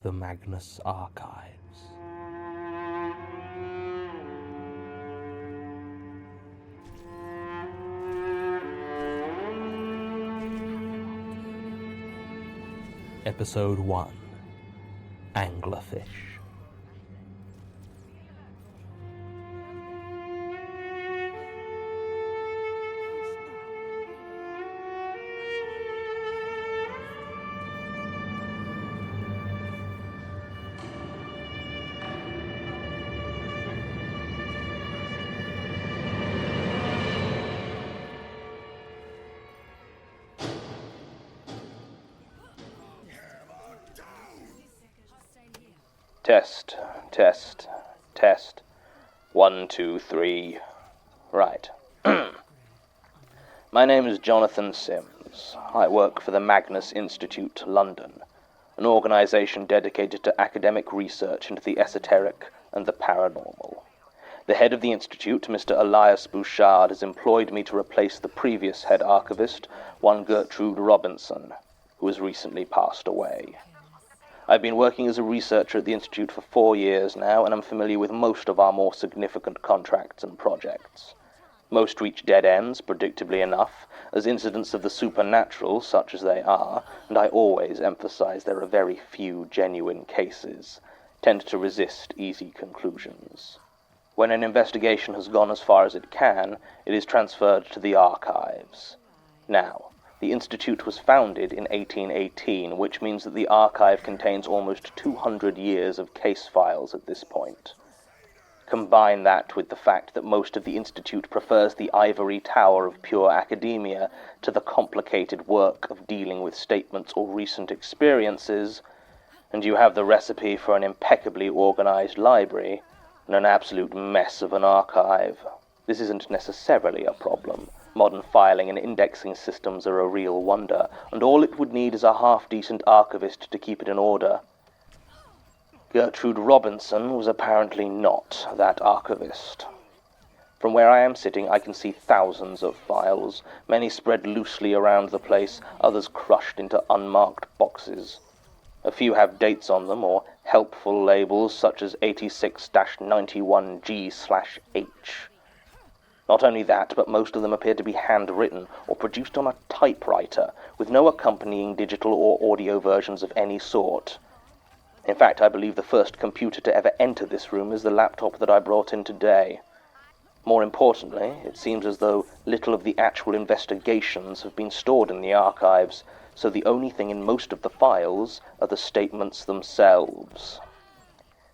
The Magnus Archives. Episode 1. Anglerfish. Test, test, test. 1, 2, 3. Right. My name is Jonathan Sims. I work for the Magnus Institute, London, an organization dedicated to academic research into the esoteric and the paranormal. The head of the institute, Mr. Elias Bouchard, has employed me to replace the previous head archivist, one Gertrude Robinson, who has recently passed away. I've been working as a researcher at the Institute for 4 years now, and I'm familiar with most of our more significant contracts and projects. Most reach dead ends, predictably enough, as incidents of the supernatural, such as they are, and I always emphasize there are very few genuine cases, tend to resist easy conclusions. When an investigation has gone as far as it can, it is transferred to the archives. Now, the Institute was founded in 1818, which means that the archive contains almost 200 years of case files at this point. Combine that with the fact that most of the Institute prefers the ivory tower of pure academia to the complicated work of dealing with statements or recent experiences, and you have the recipe for an impeccably organized library and an absolute mess of an archive. This isn't necessarily a problem. Modern filing and indexing systems are a real wonder, and all it would need is a half-decent archivist to keep it in order. Gertrude Robinson was apparently not that archivist. From where I am sitting, I can see thousands of files, many spread loosely around the place, others crushed into unmarked boxes. A few have dates on them, or helpful labels such as 86-91G/H. Not only that, but most of them appear to be handwritten or produced on a typewriter, with no accompanying digital or audio versions of any sort. In fact, I believe the first computer to ever enter this room is the laptop that I brought in today. More importantly, it seems as though little of the actual investigations have been stored in the archives, so the only thing in most of the files are the statements themselves.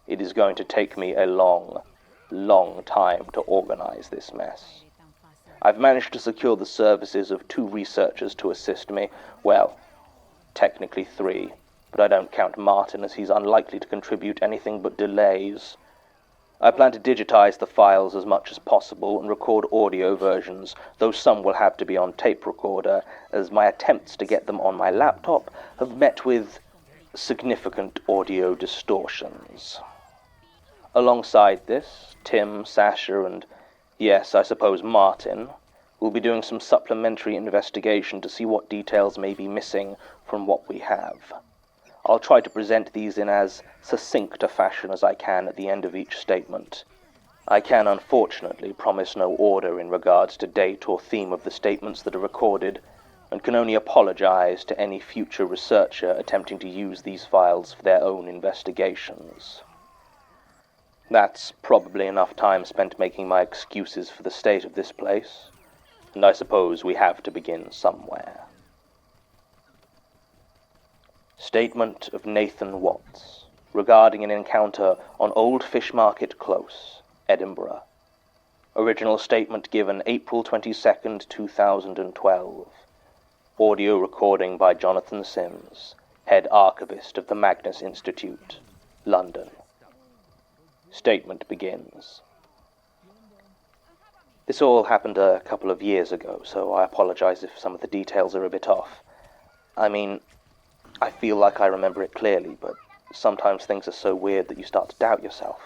It is going to take me a long time to organize this mess. I've managed to secure the services of 2 researchers to assist me. Well, technically 3, but I don't count Martin, as he's unlikely to contribute anything but delays. I plan to digitize the files as much as possible and record audio versions, though some will have to be on tape recorder, as my attempts to get them on my laptop have met with significant audio distortions. Alongside this, Tim, Sasha, and, yes, I suppose Martin, will be doing some supplementary investigation to see what details may be missing from what we have. I'll try to present these in as succinct a fashion as I can at the end of each statement. I can, unfortunately, promise no order in regards to date or theme of the statements that are recorded, and can only apologize to any future researcher attempting to use these files for their own investigations. That's probably enough time spent making my excuses for the state of this place, and I suppose we have to begin somewhere. Statement of Nathan Watts regarding an encounter on Old Fish Market Close, Edinburgh. Original statement given April 22nd, 2012. Audio recording by Jonathan Sims, head archivist of the Magnus Institute, London. Statement begins. This all happened a couple of years ago, so I apologize if some of the details are a bit off. I mean, I feel like I remember it clearly, but sometimes things are so weird that you start to doubt yourself.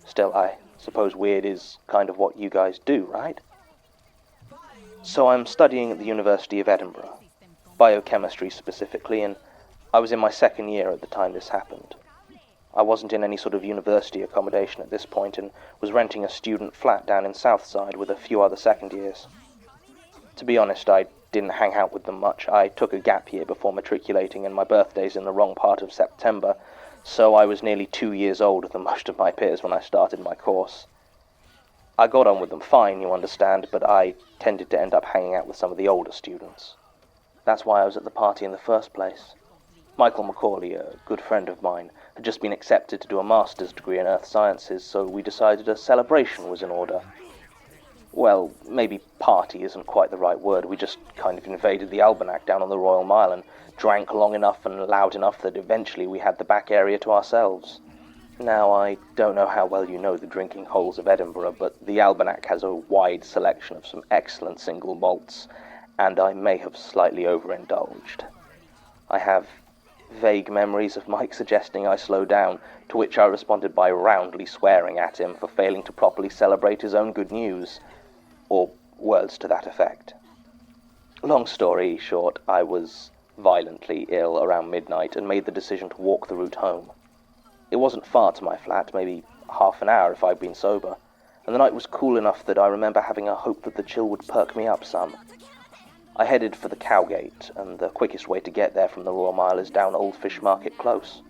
Still, I suppose weird is kind of what you guys do, right? So I'm studying at the University of Edinburgh, biochemistry specifically, and I was in my second year at the time this happened. I wasn't in any sort of university accommodation at this point and was renting a student flat down in Southside with a few other second years. To be honest, I didn't hang out with them much. I took a gap year before matriculating, and my birthday's in the wrong part of September, so I was nearly 2 years older than most of my peers when I started my course. I got on with them fine, you understand, but I tended to end up hanging out with some of the older students. That's why I was at the party in the first place. Michael Macaulay, a good friend of mine, had just been accepted to do a master's degree in Earth Sciences, so we decided a celebration was in order. Well, maybe party isn't quite the right word. We just kind of invaded the Almanac down on the Royal Mile and drank long enough and loud enough that eventually we had the back area to ourselves. Now, I don't know how well you know the drinking holes of Edinburgh, but the Almanac has a wide selection of some excellent single malts, and I may have slightly overindulged. I have vague memories of Mike suggesting I slow down, to which I responded by roundly swearing at him for failing to properly celebrate his own good news, or words to that effect. Long story short, I was violently ill around midnight and made the decision to walk the route home. It wasn't far to my flat, maybe half an hour if I'd been sober, and the night was cool enough that I remember having a hope that the chill would perk me up some. I headed for the Cowgate, and the quickest way to get there from the Royal Mile is down Old Fish Market Close.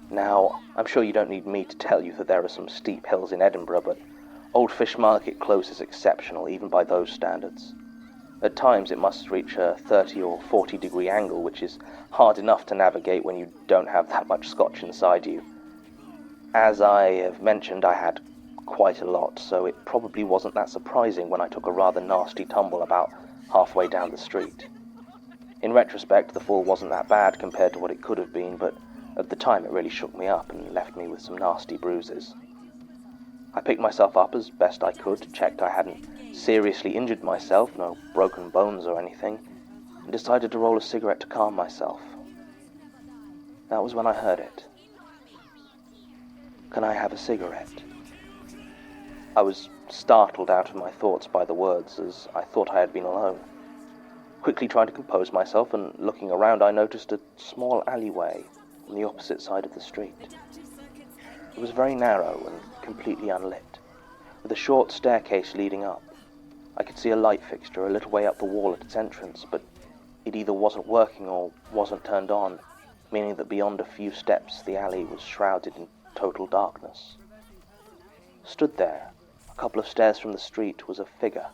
Now, I'm sure you don't need me to tell you that there are some steep hills in Edinburgh, but Old Fish Market Close is exceptional, even by those standards. At times it must reach a 30 or 40 degree angle, which is hard enough to navigate when you don't have that much scotch inside you. As I have mentioned, I had quite a lot, so it probably wasn't that surprising when I took a rather nasty tumble about halfway down the street. In retrospect, the fall wasn't that bad compared to what it could have been, but at the time it really shook me up and left me with some nasty bruises. I picked myself up as best I could, checked I hadn't seriously injured myself, no broken bones or anything, and decided to roll a cigarette to calm myself. That was when I heard it. "Can I have a cigarette?" I was startled out of my thoughts by the words, as I thought I had been alone. Quickly trying to compose myself and looking around, I noticed a small alleyway on the opposite side of the street. It was very narrow and completely unlit, with a short staircase leading up. I could see a light fixture a little way up the wall at its entrance, but it either wasn't working or wasn't turned on, meaning that beyond a few steps the alley was shrouded in total darkness. Stood there, a couple of stairs from the street, was a figure.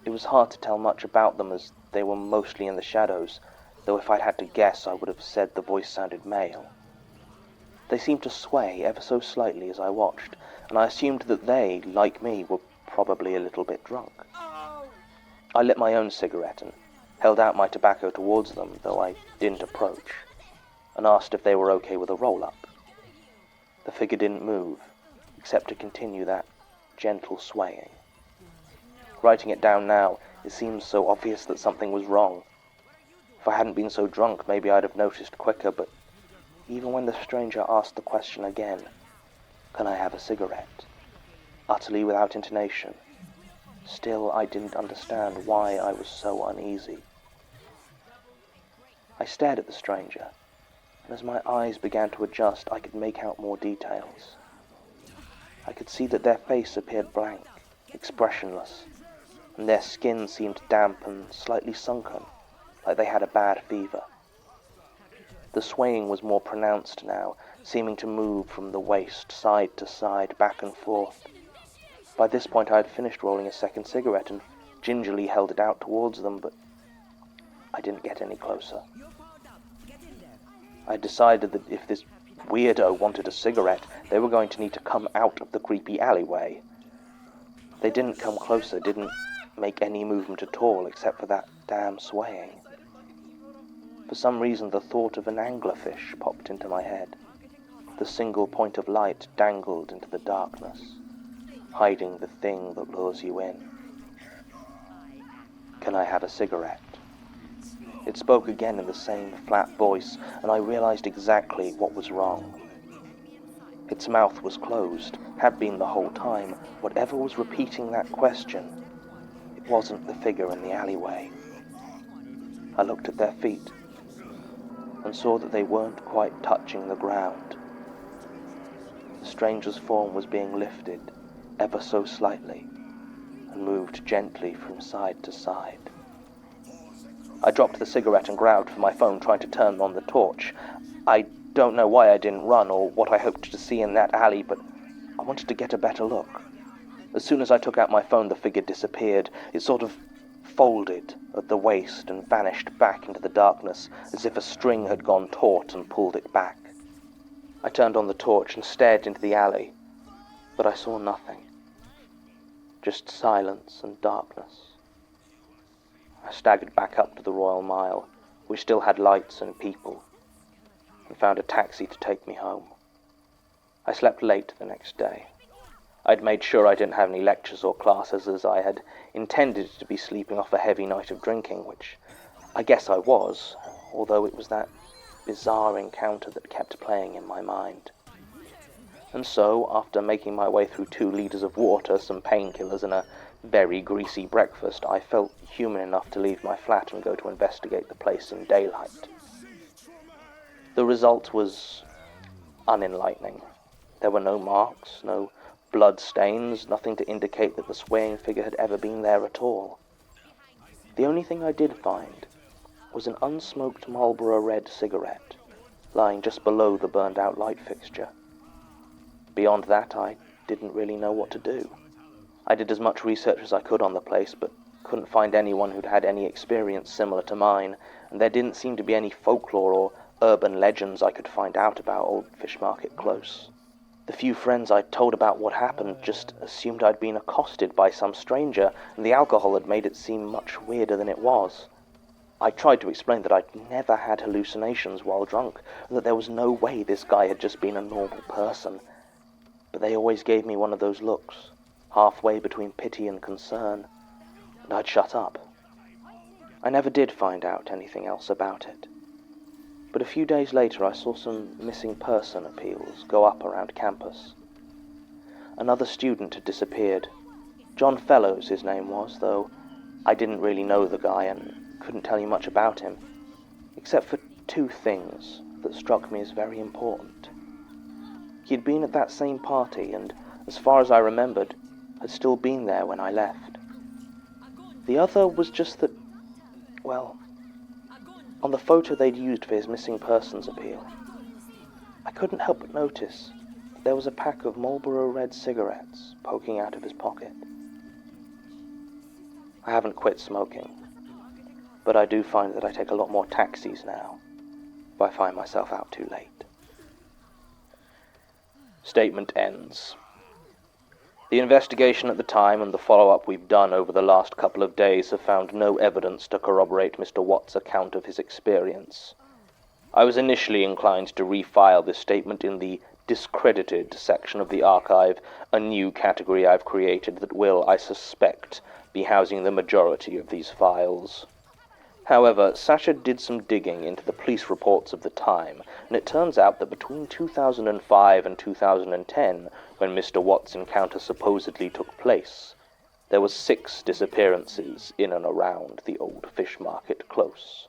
It was hard to tell much about them as they were mostly in the shadows, though if I'd had to guess I would have said the voice sounded male. They seemed to sway ever so slightly as I watched, and I assumed that they, like me, were probably a little bit drunk. I lit my own cigarette and held out my tobacco towards them, though I didn't approach, and asked if they were okay with a roll-up. The figure didn't move, except to continue that gentle swaying. Writing it down now, it seems so obvious that something was wrong. If I hadn't been so drunk, maybe I'd have noticed quicker, but even when the stranger asked the question again, "Can I have a cigarette?" utterly without intonation, still I didn't understand why I was so uneasy. I stared at the stranger, and as my eyes began to adjust, I could make out more details. I could see that their face appeared blank, expressionless, and their skin seemed damp and slightly sunken, like they had a bad fever. The swaying was more pronounced now, seeming to move from the waist side to side, back and forth. By this point I had finished rolling a second cigarette and gingerly held it out towards them, but I didn't get any closer. I decided that if this weirdo wanted a cigarette, they were going to need to come out of the creepy alleyway. They didn't come closer, didn't make any movement at all, except for that damn swaying. For some reason, the thought of an anglerfish popped into my head. The single point of light dangled into the darkness, hiding the thing that lures you in. "Can I have a cigarette?" It spoke again in the same flat voice, and I realized exactly what was wrong. Its mouth was closed, had been the whole time. Whatever was repeating that question, it wasn't the figure in the alleyway. I looked at their feet. and saw that they weren't quite touching the ground. The stranger's form was being lifted, ever so slightly, and moved gently from side to side. I dropped the cigarette and grabbed for my phone, trying to turn on the torch. I don't know why I didn't run or what I hoped to see in that alley, but I wanted to get a better look. As soon as I took out my phone, the figure disappeared. It sort of folded at the waist and vanished back into the darkness, as if a string had gone taut and pulled it back. I turned on the torch and stared into the alley, but I saw nothing. Just silence and darkness. I staggered back up to the Royal Mile, which still had lights and people, and found a taxi to take me home. I slept late the next day. I'd made sure I didn't have any lectures or classes, as I had intended to be sleeping off a heavy night of drinking, which I guess I was, although it was that bizarre encounter that kept playing in my mind. And so, after making my way through 2 liters of water, some painkillers, and a very greasy breakfast, I felt human enough to leave my flat and go to investigate the place in daylight. The result was unenlightening. There were no marks, no blood stains, nothing to indicate that the swaying figure had ever been there at all. The only thing I did find was an unsmoked Marlboro Red cigarette, lying just below the burned-out light fixture. Beyond that, I didn't really know what to do. I did as much research as I could on the place, but couldn't find anyone who'd had any experience similar to mine, and there didn't seem to be any folklore or urban legends I could find out about Old Fish Market Close. The few friends I'd told about what happened just assumed I'd been accosted by some stranger, and the alcohol had made it seem much weirder than it was. I tried to explain that I'd never had hallucinations while drunk, and that there was no way this guy had just been a normal person. But they always gave me one of those looks, halfway between pity and concern, and I'd shut up. I never did find out anything else about it. But a few days later I saw some missing person appeals go up around campus. Another student had disappeared. John Fellows his name was, though I didn't really know the guy and couldn't tell you much about him, except for 2 things that struck me as very important. He'd been at that same party and, as far as I remembered, had still been there when I left. The other was just that, well, on the photo they'd used for his missing persons appeal, I couldn't help but notice that there was a pack of Marlboro Red cigarettes poking out of his pocket. I haven't quit smoking, but I do find that I take a lot more taxis now if I find myself out too late. Statement ends. The investigation at the time and the follow-up we've done over the last couple of days have found no evidence to corroborate Mr. Watt's account of his experience. I was initially inclined to refile this statement in the discredited section of the archive, a new category I've created that will, I suspect, be housing the majority of these files. However, Sasha did some digging into the police reports of the time, and it turns out that between 2005 and 2010, when Mr. Watt's encounter supposedly took place, there were 6 disappearances in and around the Old Fish Market Close.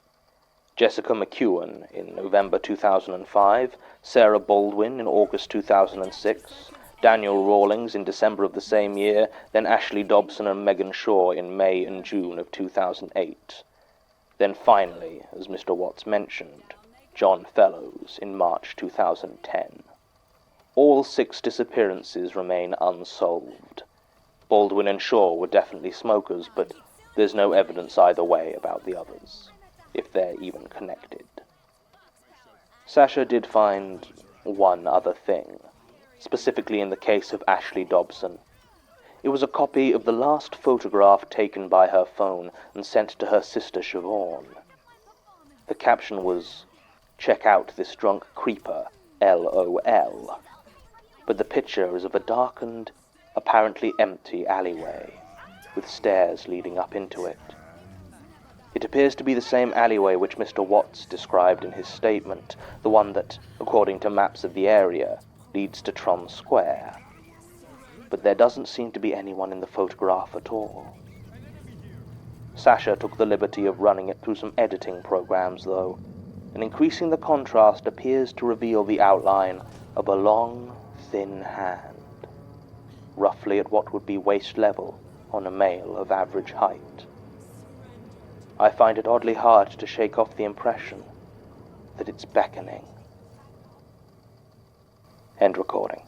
Jessica McEwen in November 2005, Sarah Baldwin in August 2006, Daniel Rawlings in December of the same year, then Ashley Dobson and Megan Shaw in May and June of 2008. Then finally, as Mr. Watts mentioned, John Fellows in March 2010. All 6 disappearances remain unsolved. Baldwin and Shaw were definitely smokers, but there's no evidence either way about the others, if they're even connected. Sasha did find one other thing, specifically in the case of Ashley Dobson. It was a copy of the last photograph taken by her phone and sent to her sister Siobhan. The caption was, "Check out this drunk creeper, LOL." But the picture is of a darkened, apparently empty alleyway, with stairs leading up into it. It appears to be the same alleyway which Mr. Watts described in his statement, the one that, according to maps of the area, leads to Tron Square. But there doesn't seem to be anyone in the photograph at all. Sasha took the liberty of running it through some editing programs, though, and increasing the contrast appears to reveal the outline of a long, thin hand, roughly at what would be waist level on a male of average height. I find it oddly hard to shake off the impression that it's beckoning. End recording.